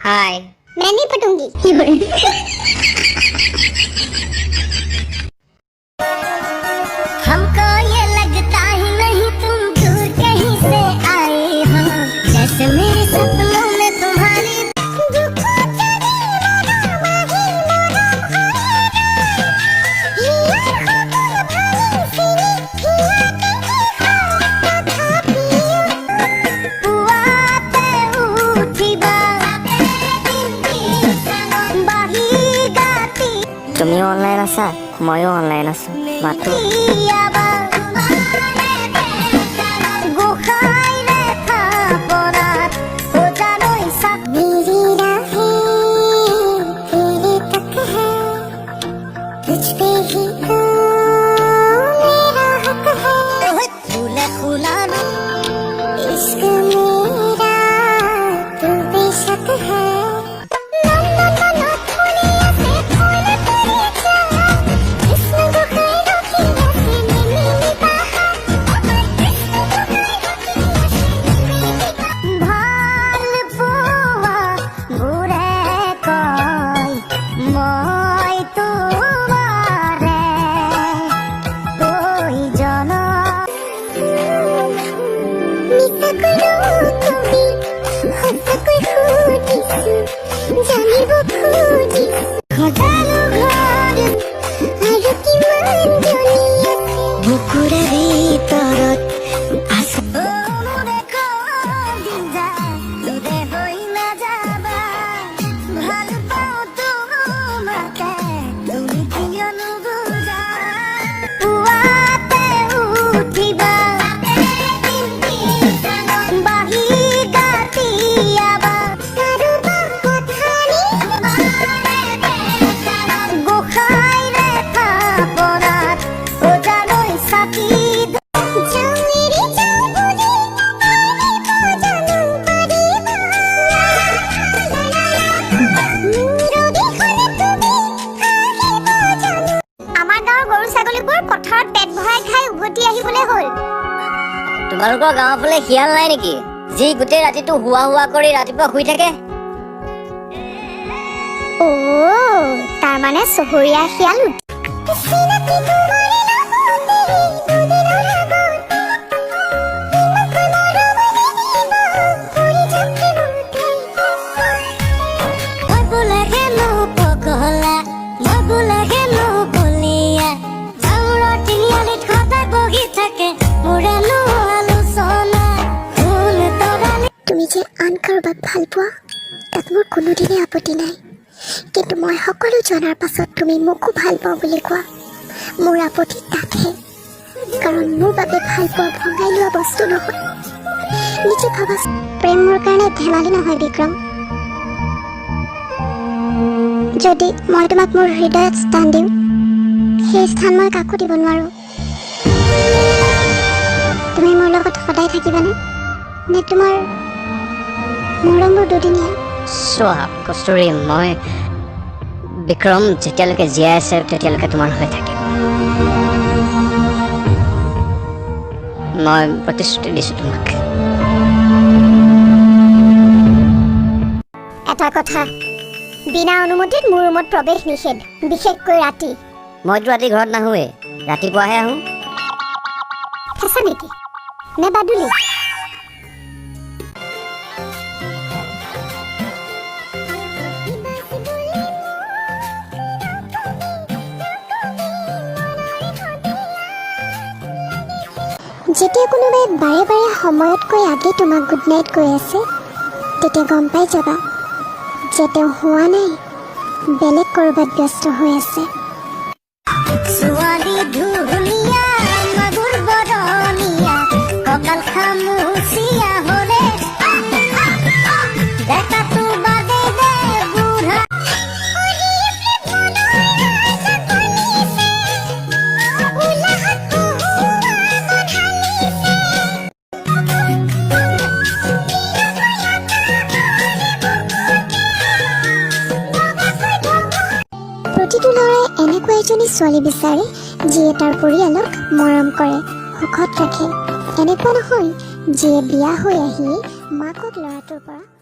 हाय मैं नहीं पटूंगी। हमको ये लगता ही नहीं तुम दूर कहीं से आए हो, जैसे मेरे सपनों में तुम्हारी তুমি অনলাইন আছা ময়ো অনলাইন আছো মাতো তোমালোকৰ গাঁৱৰ ফালে শিয়াল নাই নেকি যি গোটেই ৰাতিটো হুৱা হুৱা কৰি ৰাতিপুৱা শুই থাকে ओ तार माने सहरिया ख्याल তুমি যে আন কাৰোবাক ভাল পোৱা তাত মোৰ কোনোদিনে আপত্তি নাই, কিন্তু মই সকলো জনাৰ পাছত তুমি মোকো ভাল পাওঁ বুলি কোৱা মোৰ আপত্তি তাতহে। কাৰণ মোৰ বাবে ভাল পোৱা ভঙাই লোৱা বস্তু নহয়। নিজে ভাবা, প্ৰেম মোৰ কাৰণে ধেমালি নহয় বিক্ৰম। যদি মই তোমাক মোৰ হৃদয়ত স্থান দিওঁ, সেই স্থান মই কাকো দিব নোৱাৰো। তুমি মোৰ লগত সদায় থাকিবানে, নে তোমাৰ মৰমবোৰ দুদিনীয়া? চোৱা কস্তুৰী, মই বিক্ৰম যেতিয়ালৈকে জীয়াই আছে তেতিয়ালৈকে তোমাৰ হৈ থাকিম। মই প্ৰতিশ্ৰুতি দিছোঁ তোমাক। এটা কথা, বিনা অনুমতিত মোৰ ৰুমত প্ৰৱেশ নিষেধ, বিশেষকৈ ৰাতি। মইতো ৰাতি ঘৰত নাহোঁৱেই, ৰাতিপুৱাহে আহোঁ। সঁচা নেকি নে বাদুলি? যেতিয়া কোনোবাই বাৰে বাৰে সময়তকৈ আগে তোমাক গুড নাইট কৈ আছে, তেতিয়া গম পাই যাবা যে তেওঁ হোৱা নাই, বেলেগ ক'ৰবাত ব্যস্ত হৈ আছে। ছোৱালী ধুনীয়া মাগুৰ বৰণীয়া কঁকাল খামুচিয়া হ'লে এজনী ছোৱালী বিচাৰে যিয়ে তাৰ পৰিয়ালক মৰম কৰে, সুখত ৰাখে। এনেকুৱা নহয় যিয়ে বিয়া হৈ আহিয়েই মাকক ল'ৰাটোৰ পৰা